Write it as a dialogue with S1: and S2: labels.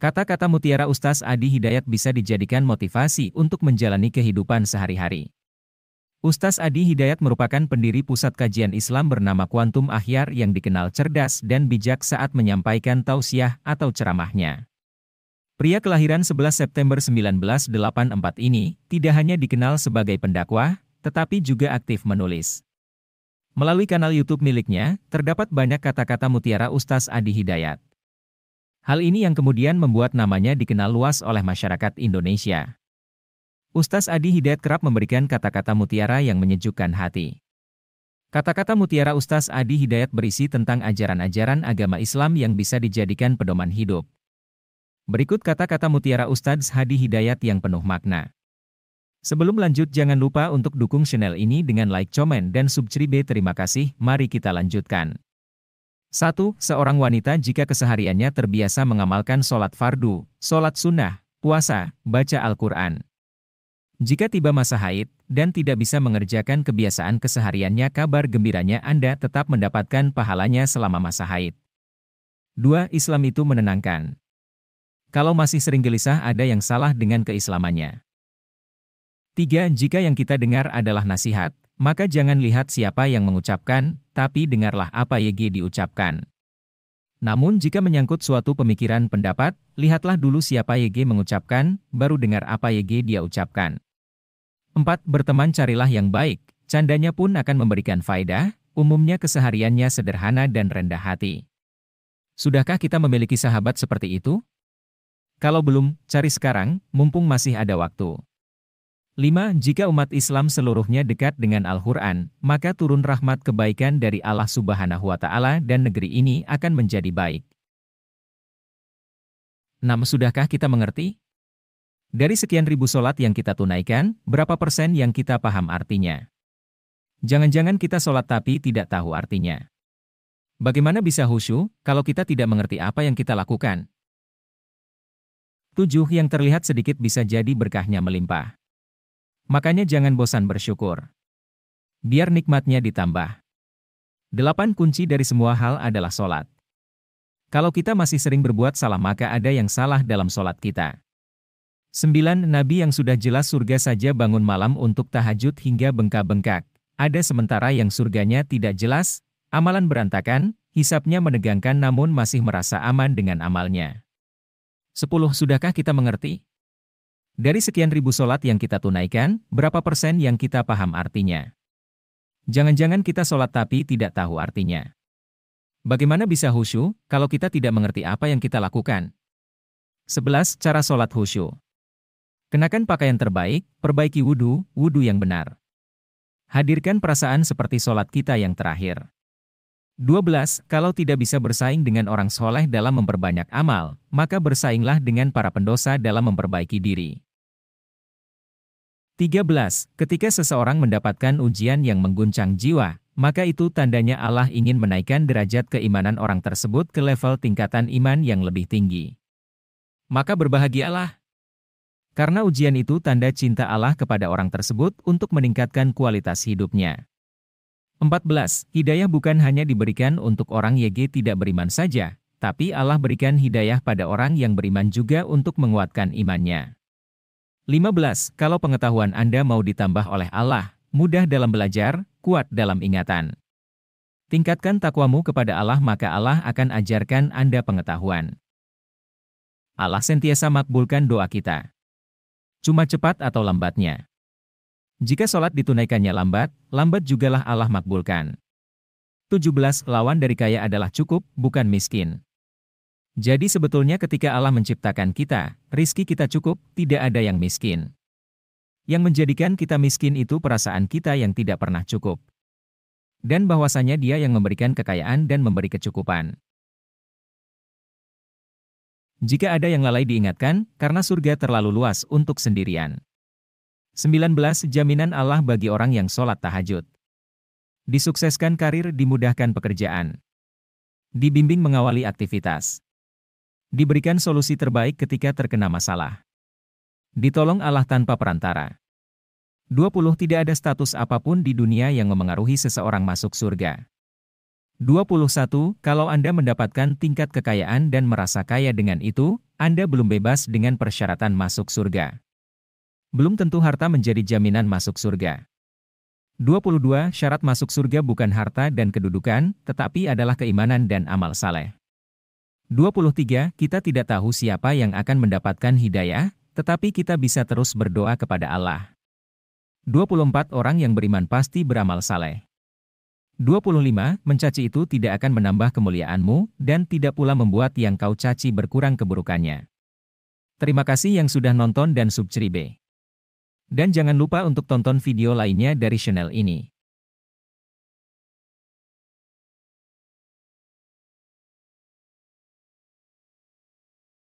S1: Kata-kata mutiara Ustaz Adi Hidayat bisa dijadikan motivasi untuk menjalani kehidupan sehari-hari. Ustaz Adi Hidayat merupakan pendiri pusat kajian Islam bernama Quantum Akhyar yang dikenal cerdas dan bijak saat menyampaikan tausiah atau ceramahnya. Pria kelahiran 11 September 1984 ini tidak hanya dikenal sebagai pendakwah, tetapi juga aktif menulis. Melalui kanal YouTube miliknya, terdapat banyak kata-kata mutiara Ustaz Adi Hidayat. Hal ini yang kemudian membuat namanya dikenal luas oleh masyarakat Indonesia. Ustaz Adi Hidayat kerap memberikan kata-kata mutiara yang menyejukkan hati. Kata-kata mutiara Ustaz Adi Hidayat berisi tentang ajaran-ajaran agama Islam yang bisa dijadikan pedoman hidup. Berikut kata-kata mutiara Ustaz Adi Hidayat yang penuh makna. Sebelum lanjut jangan lupa untuk dukung channel ini dengan like, komen, dan subscribe. Terima kasih, mari kita lanjutkan. 1. Seorang wanita jika kesehariannya terbiasa mengamalkan sholat fardu, sholat sunnah, puasa, baca Al-Quran. Jika tiba masa haid, dan tidak bisa mengerjakan kebiasaan kesehariannya, kabar gembiranya Anda tetap mendapatkan pahalanya selama masa haid. 2. Islam itu menenangkan. Kalau masih sering gelisah ada yang salah dengan keislamannya. 3. Jika yang kita dengar adalah nasihat, maka jangan lihat siapa yang mengucapkan, tapi dengarlah apa yang diucapkan. Namun jika menyangkut suatu pemikiran pendapat, lihatlah dulu siapa yang mengucapkan, baru dengar apa yang dia ucapkan. 4. Berteman carilah yang baik, candanya pun akan memberikan faedah, umumnya kesehariannya sederhana dan rendah hati. Sudahkah kita memiliki sahabat seperti itu? Kalau belum, cari sekarang, mumpung masih ada waktu. 5. Jika umat Islam seluruhnya dekat dengan Al-Quran, maka turun rahmat kebaikan dari Allah Subhanahu wa Ta'ala dan negeri ini akan menjadi baik. 6. Sudahkah kita mengerti? Dari sekian ribu sholat yang kita tunaikan, berapa persen yang kita paham artinya? Jangan-jangan kita sholat tapi tidak tahu artinya. Bagaimana bisa khusyuk kalau kita tidak mengerti apa yang kita lakukan? 7. Yang terlihat sedikit bisa jadi berkahnya melimpah. Makanya jangan bosan bersyukur. Biar nikmatnya ditambah. 8. Kunci dari semua hal adalah sholat. Kalau kita masih sering berbuat salah maka ada yang salah dalam sholat kita. 9. Nabi yang sudah jelas surga saja bangun malam untuk tahajud hingga bengkak-bengkak. Ada sementara yang surganya tidak jelas, amalan berantakan, hisabnya menegangkan namun masih merasa aman dengan amalnya. 10. Sudahkah kita mengerti? Dari sekian ribu sholat yang kita tunaikan, berapa persen yang kita paham artinya? Jangan-jangan kita sholat tapi tidak tahu artinya. Bagaimana bisa khusyuk kalau kita tidak mengerti apa yang kita lakukan? 11. Cara sholat khusyuk. Kenakan pakaian terbaik, perbaiki wudhu yang benar. Hadirkan perasaan seperti sholat kita yang terakhir. 12. Kalau tidak bisa bersaing dengan orang soleh dalam memperbanyak amal, maka bersainglah dengan para pendosa dalam memperbaiki diri. 13. Ketika seseorang mendapatkan ujian yang mengguncang jiwa, maka itu tandanya Allah ingin menaikkan derajat keimanan orang tersebut ke level tingkatan iman yang lebih tinggi. Maka berbahagialah. Karena ujian itu tanda cinta Allah kepada orang tersebut untuk meningkatkan kualitas hidupnya. 14. Hidayah bukan hanya diberikan untuk orang yang tidak beriman saja, tapi Allah berikan hidayah pada orang yang beriman juga untuk menguatkan imannya. 15. Kalau pengetahuan Anda mau ditambah oleh Allah, mudah dalam belajar, kuat dalam ingatan. Tingkatkan takwamu kepada Allah maka Allah akan ajarkan Anda pengetahuan. Allah sentiasa makbulkan doa kita. Cuma cepat atau lambatnya. Jika sholat ditunaikannya lambat jugalah Allah makbulkan. 17. Lawan dari kaya adalah cukup, bukan miskin. Jadi sebetulnya ketika Allah menciptakan kita, rizki kita cukup, tidak ada yang miskin. Yang menjadikan kita miskin itu perasaan kita yang tidak pernah cukup. Dan bahwasanya Dia yang memberikan kekayaan dan memberi kecukupan. Jika ada yang lalai diingatkan, karena surga terlalu luas untuk sendirian. 19. Jaminan Allah bagi orang yang sholat tahajud. Disukseskan karir, dimudahkan pekerjaan. Dibimbing mengawali aktivitas. Diberikan solusi terbaik ketika terkena masalah. Ditolong Allah tanpa perantara. 20. Tidak ada status apapun di dunia yang memengaruhi seseorang masuk surga. 21. Kalau Anda mendapatkan tingkat kekayaan dan merasa kaya dengan itu, Anda belum bebas dengan persyaratan masuk surga. Belum tentu harta menjadi jaminan masuk surga. 22. Syarat masuk surga bukan harta dan kedudukan, tetapi adalah keimanan dan amal saleh. 23. Kita tidak tahu siapa yang akan mendapatkan hidayah, tetapi kita bisa terus berdoa kepada Allah. 24. Orang yang beriman pasti beramal saleh. 25. Mencaci itu tidak akan menambah kemuliaanmu, dan tidak pula membuat yang kau caci berkurang keburukannya. Terima kasih yang sudah nonton dan subscribe. Dan jangan lupa untuk tonton video lainnya dari channel ini.